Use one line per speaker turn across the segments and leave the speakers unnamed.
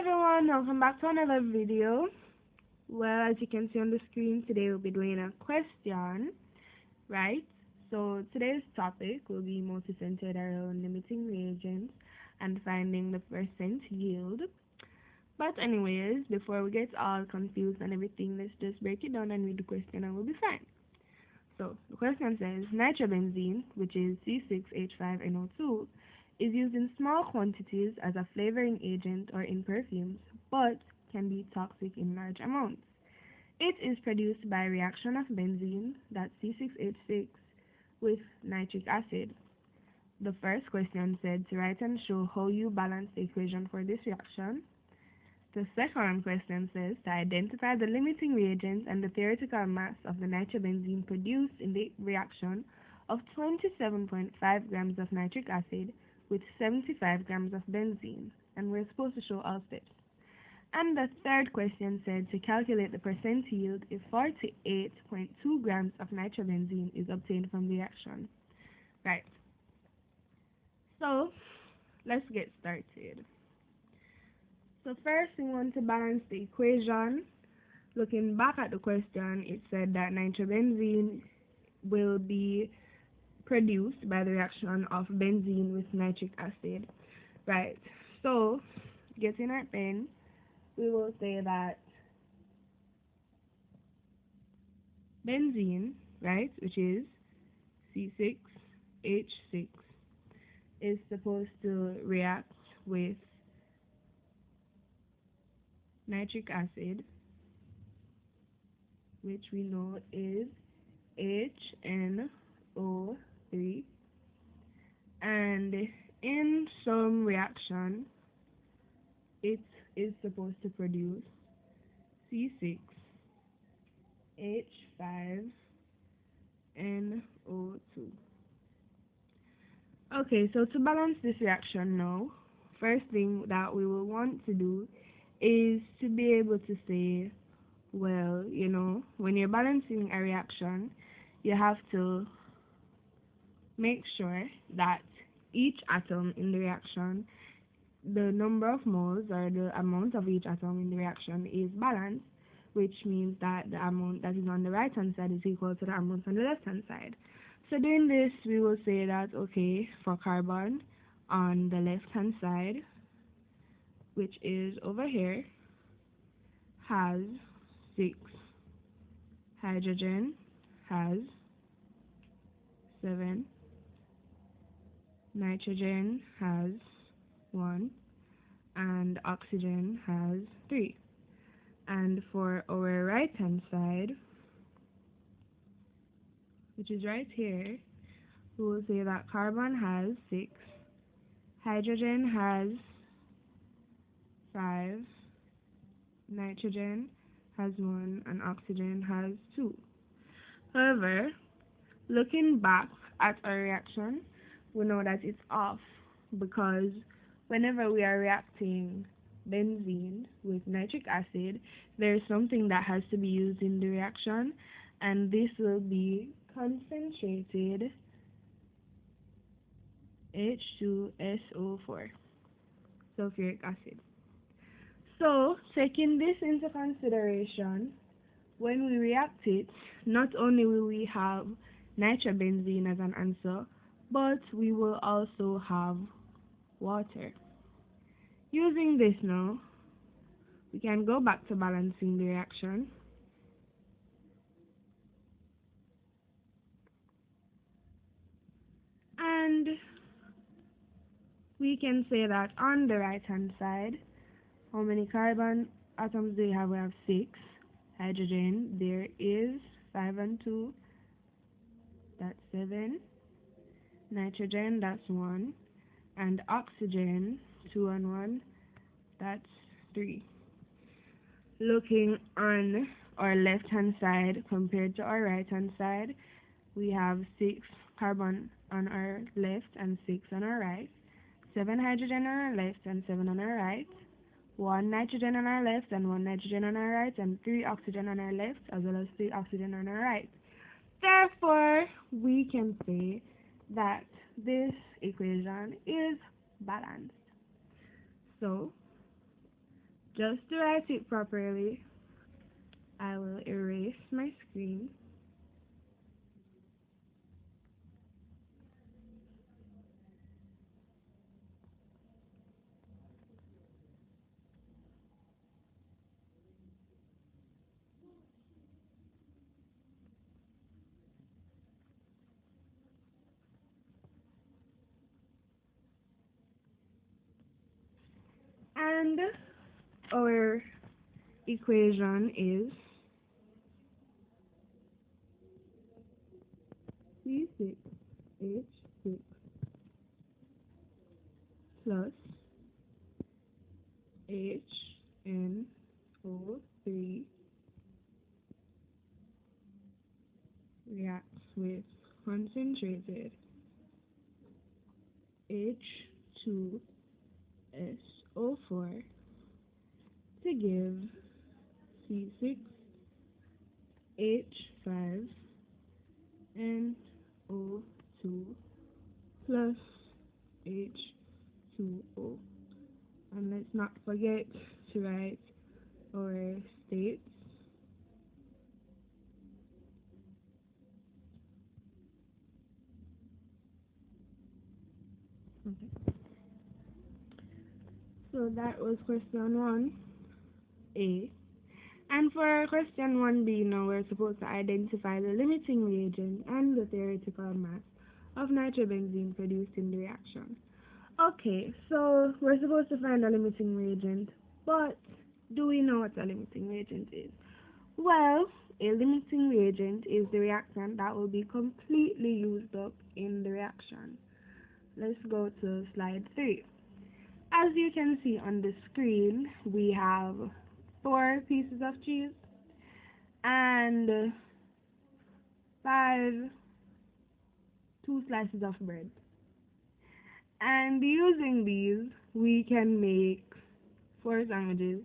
everyone, welcome back to another video. Well, as you can see on the screen, today we'll be doing a question, right? So today's topic will be mostly centered around limiting reagents and finding the percent yield. But anyways, before we get all confused and everything, let's just break it down and read the question and we'll be fine. So the question says, nitrobenzene, which is C6H5NO2, is used in small quantities as a flavoring agent or in perfumes, but can be toxic in large amounts. It is produced by reaction of benzene, that's C6H6, with nitric acid. The first question said to write and show how you balance the equation for this reaction. The second question says to identify the limiting reagents and the theoretical mass of the nitrobenzene produced in the reaction of 27.5 grams of nitric acid with 75 grams of benzene, and we're supposed to show all steps. And the third question said to calculate the percent yield if 48.2 grams of nitrobenzene is obtained from the reaction. Right. So, let's get started. So first we want to balance the equation. Looking back at the question, it said that nitrobenzene will be produced by the reaction of benzene with nitric acid. Right. So, getting our pen, we will say that benzene, right, which is C6H6, is supposed to react with nitric acid, which we know is HNO3, and in some reaction it is supposed to produce C6H5NO2. Okay, so to balance this reaction now, first thing that we will want to do is to be able to say, well, when you're balancing a reaction, you have to make sure that each atom in the reaction, the number of moles or the amount of each atom in the reaction is balanced, which means that the amount that is on the right hand side is equal to the amount on the left hand side. So doing this, we will say that, okay, for carbon on the left hand side, which is over here, has 6. Hydrogen has 7. Nitrogen has 1. And oxygen has 3. And for our right hand side, which is right here, we will say that carbon has 6. Hydrogen has 5. Nitrogen has 1 and oxygen has 2. However, looking back at our reaction, we know that it's off because whenever we are reacting benzene with nitric acid, there is something that has to be used in the reaction, and this will be concentrated H2SO4, sulfuric acid. So, taking this into consideration, when we react it, not only will we have nitrobenzene as an answer, but we will also have water. Using this now, we can go back to balancing the reaction. And we can say that on the right hand side, how many carbon atoms do we have? We have 6. Hydrogen, there is 5 and 2, that's 7. Nitrogen, that's 1. And oxygen, 2 and 1, that's 3. Looking on our left hand side compared to our right hand side, we have 6 carbon on our left and 6 on our right. 7 hydrogen on our left and 7 on our right. 1 nitrogen on our left and 1 nitrogen on our right, and 3 oxygen on our left as well as 3 oxygen on our right. Therefore, we can say that this equation is balanced. So, Just to write it properly, I will erase my screen. And our equation is C6H6 plus HNO3 reacts with concentrated H2SO4 to give C6H5 and O2 plus H2O. And let's not forget to write our states. Okay. So that was question 1A. And for question 1B now, we're supposed to identify the limiting reagent and the theoretical mass of nitrobenzene produced in the reaction. Okay, so we're supposed to find a limiting reagent, but do we know what a limiting reagent is? Well, a limiting reagent is the reactant that will be completely used up in the reaction. Let's go to slide 3. As you can see on the screen, we have 4 pieces of cheese and 2 slices of bread. And using these, we can make 4 sandwiches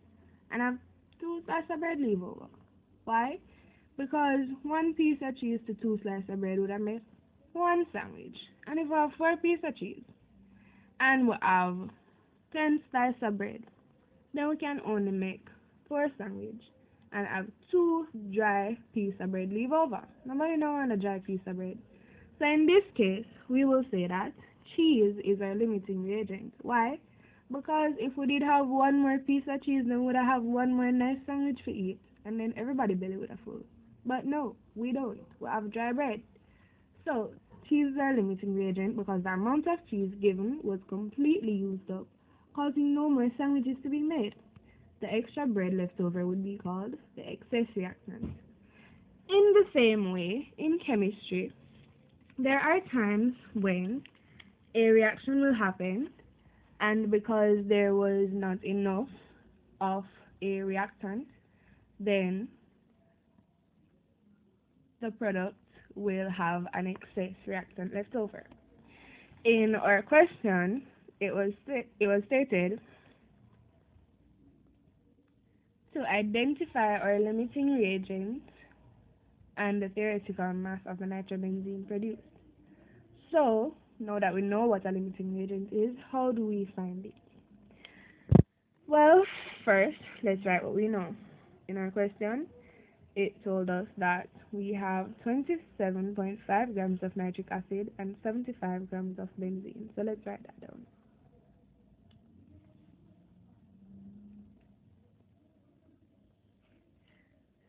and have 2 slices of bread leave over. Why? Because 1 piece of cheese to 2 slices of bread would have made 1 sandwich. And if we have 4 pieces of cheese and we have 10 slices of bread, then we can only make 4 sandwich and have 2 dry pieces of bread leave over. Nobody don't want a dry piece of bread. So in this case, we will say that cheese is our limiting reagent. Why? Because if we did have 1 more piece of cheese, then we would have 1 more nice sandwich to eat, and then everybody belly would have full. But no, we don't. We have dry bread. So cheese is our limiting reagent because the amount of cheese given was completely used up, causing no more sandwiches to be made. The extra bread left over would be called the excess reactant. In the same way, in chemistry, there are times when a reaction will happen, and because there was not enough of a reactant, then the product will have an excess reactant left over. In our question, it was stated to identify our limiting reagent and the theoretical mass of the nitrobenzene produced. So, now that we know what a limiting reagent is, how do we find it? Well, first, let's write what we know. In our question, it told us that we have 27.5 grams of nitric acid and 75 grams of benzene. So let's write that down.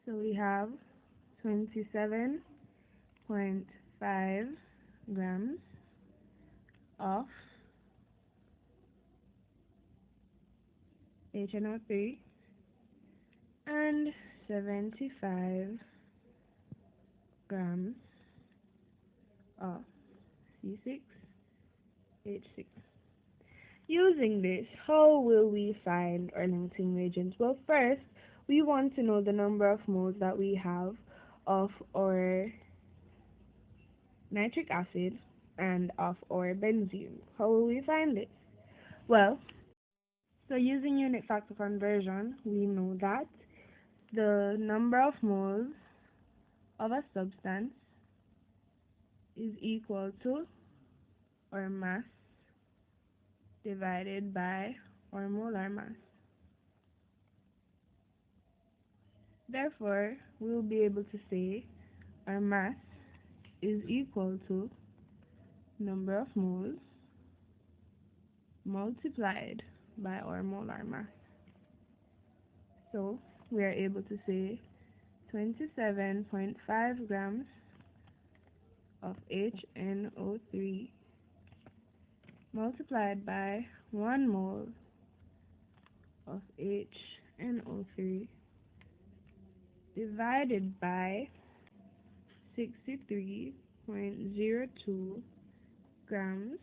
So we have 27.5 grams of HNO3 and 75 grams of C6H6. Using this, how will we find our limiting reagents? Well, first, we want to know the number of moles that we have of our nitric acid and of our benzene. How will we find this? Well, so using unit factor conversion, we know that the number of moles of a substance is equal to our mass divided by our molar mass. Therefore, we will be able to say our mass is equal to number of moles multiplied by our molar mass. So, we are able to say 27.5 grams of HNO3 multiplied by 1 mole of HNO3 divided by 63.02 grams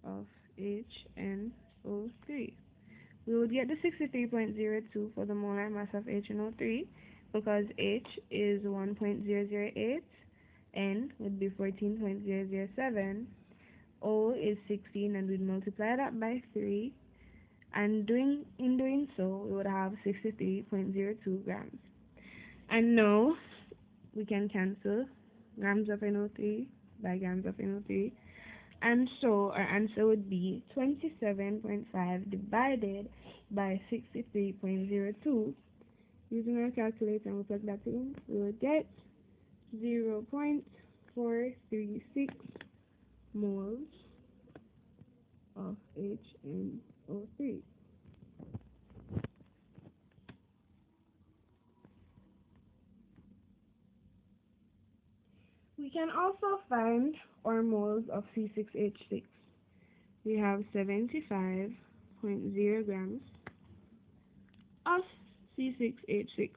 of HNO3. We would get the 63.02 for the molar mass of HNO3 because H is 1.008, N would be 14.007, O is 16, and we'd multiply that by 3, and in doing so, we would have 63.02 grams. And now, we can cancel grams of NO3 by grams of NO3, and so our answer would be 27.5 divided by 63.02. Using our calculator and we plug that in, we will get 0.436 moles of HNO3. We can also find our moles of C6H6. We have 75.0 grams of C6H6.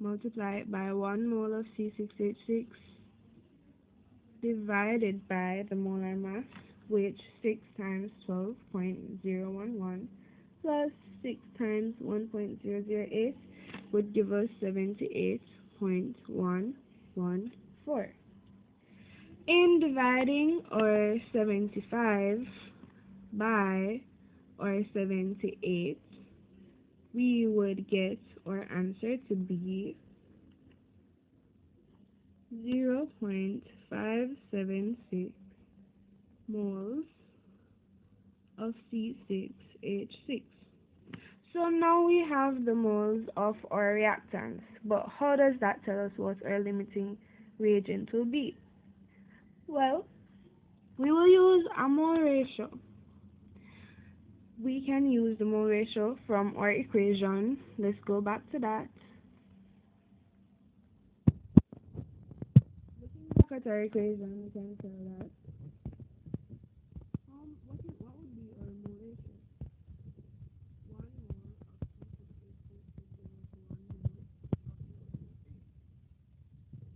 Multiply it by 1 mole of C6H6 divided by the molar mass, which 6 times 12.011 plus 6 times 1.008 would give us 78.114. In dividing our 75 by our 78, we would get our answer to be 0.576 moles of C6H6. So now we have the moles of our reactants, but how does that tell us what our limiting reagent will be? Well, we will use a mole ratio. We can use the mole ratio from our equation. Let's go back to that. Looking back at our equation, we can tell that what would be our mole ratio? 1 mole of C6H6 would give us 1 mole of NO3. 1 mole of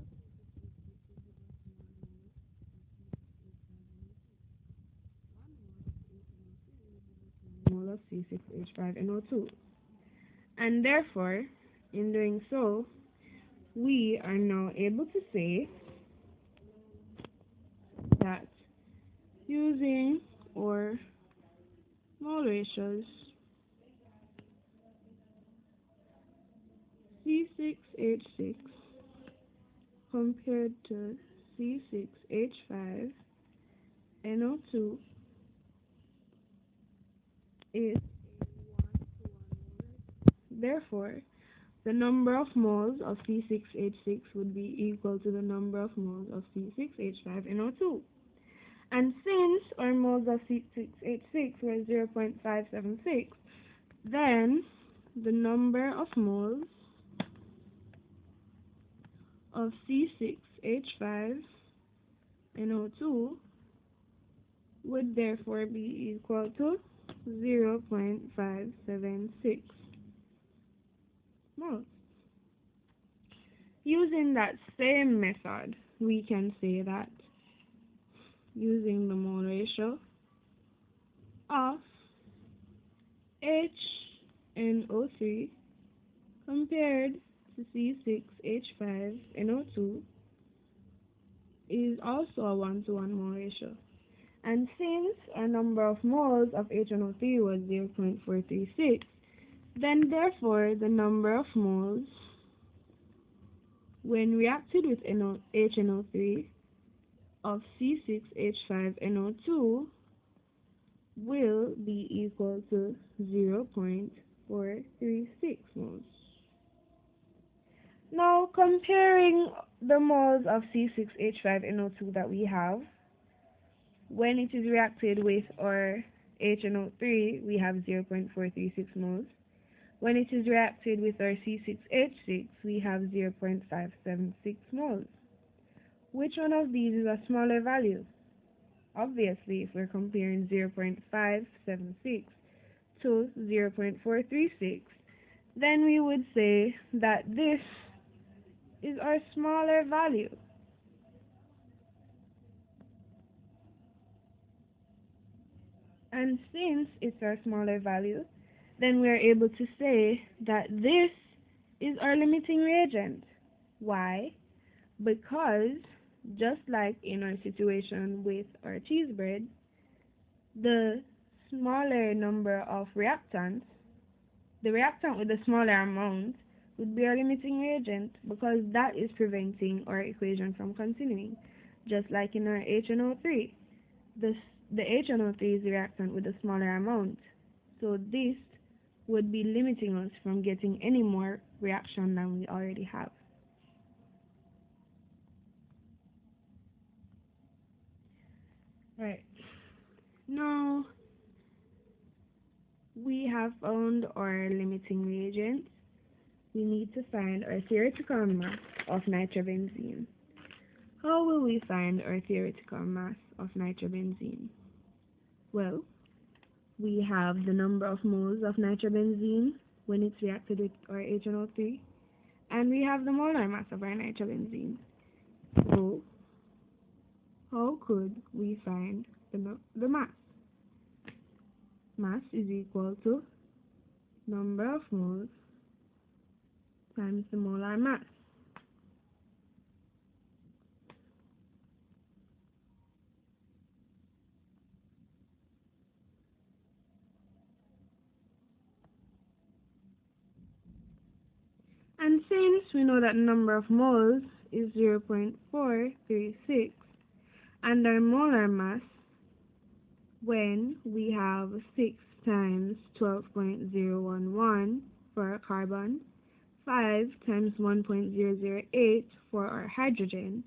C6H6 would give us 1 mole of C6H5NO2. 1 mole of HNO3 would give us 1 mole of C6H5NO2. And therefore, in doing so, we are now able to say that using our mole ratios, C6H6 compared to C6H5NO2 is a 1-to-1 mole ratio. Therefore, the number of moles of C6H6 would be equal to the number of moles of C6H5NO2. And since our moles of C6H6 were 0.576, then the number of moles of C6H5NO2 would therefore be equal to 0.576 moles. Using that same method, we can say that using the mole ratio of HNO3 compared to C6H5NO2 is also a 1-to-1 mole ratio. And since our number of moles of HNO3 was 0.436, then therefore the number of moles when reacted with HNO3 of C6H5NO2 will be equal to 0.436 moles. Now, comparing the moles of C6H5NO2 that we have, when it is reacted with our HNO3, we have 0.436 moles. When it is reacted with our C6H6, we have 0.576 moles. Which one of these is a smaller value? Obviously, if we're comparing 0.576 to 0.436, then we would say that this is our smaller value. And since it's our smaller value, then we are able to say that this is our limiting reagent. Why? Because just like in our situation with our cheese bread, the smaller number of reactants, the reactant with the smaller amount would be our limiting reagent because that is preventing our equation from continuing. Just like in our HNO3, the HNO3 is the reactant with a smaller amount. So this would be limiting us from getting any more reaction than we already have. Right. Now, we have found our limiting reagent. We need to find our theoretical mass of nitrobenzene. How will we find our theoretical mass of nitrobenzene? Well, we have the number of moles of nitrobenzene when it's reacted with our HNO3, and we have the molar mass of our nitrobenzene. So, how could we find the mass? Mass is equal to number of moles times the molar mass. And since we know that the number of moles is 0.436 and our molar mass, when we have 6 times 12.011 for our carbon, 5 times 1.008 for our hydrogen,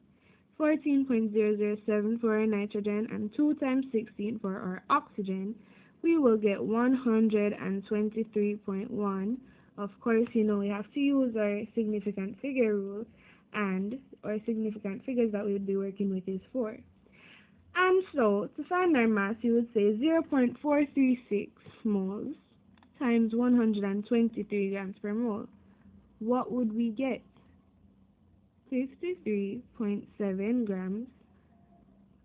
14.007 for our nitrogen, and 2 times 16 for our oxygen, we will get 123.1. Of course, we have to use our significant figure rule, and our significant figures that we would be working with is 4. And so, to find our mass, you would say 0.436 moles times 123 grams per mole. What would we get? 53.7 grams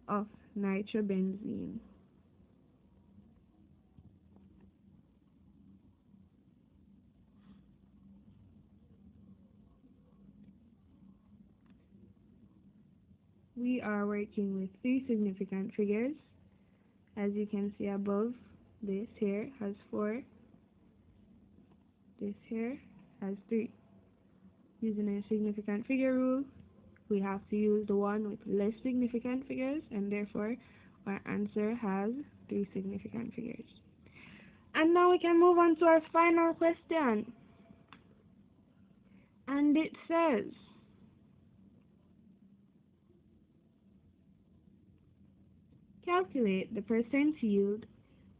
of nitrobenzene. We are working with 3 significant figures. As you can see above, this here has 4, this here has 3. Using a significant figure rule, we have to use the one with less significant figures, and therefore our answer has 3 significant figures. And now we can move on to our final question. And it says, calculate the percent yield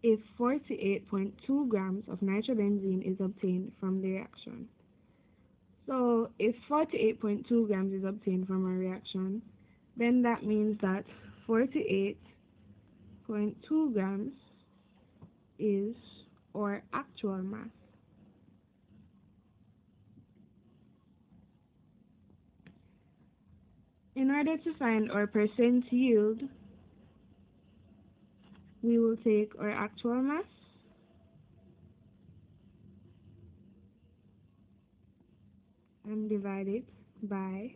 if 48.2 grams of nitrobenzene is obtained from the reaction. So if 48.2 grams is obtained from a reaction, then that means that 48.2 grams is our actual mass. In order to find our percent yield, we will take our actual mass and divide it by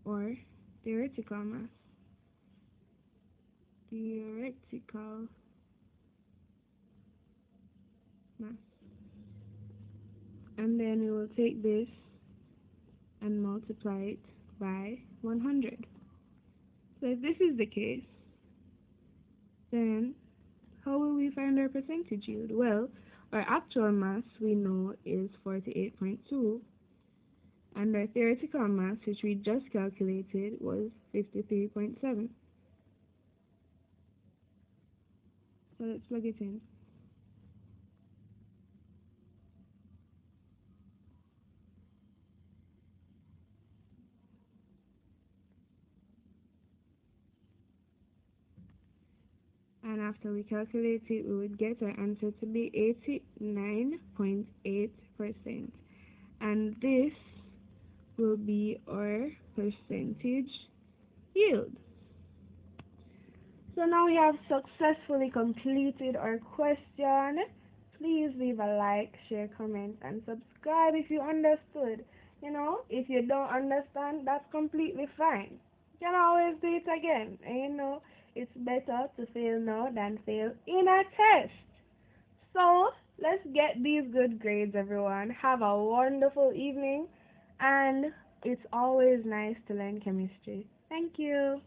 our theoretical mass. Theoretical mass. And then we will take this and multiply it by 100. So if this is the case, then How will we find our percentage yield? Well, our actual mass we know is 48.2, and our theoretical mass, which we just calculated, was 53.7. So let's plug it in. And after we calculate it, we would get our answer to be 89.8%. And this will be our percentage yield. So now we have successfully completed our question. Please leave a like, share, comment, and subscribe if you understood. If you don't understand, that's completely fine. You can always do it again. And it's better to fail now than fail in a test. So let's get these good grades, everyone. Have a wonderful evening, and it's always nice to learn chemistry. Thank you.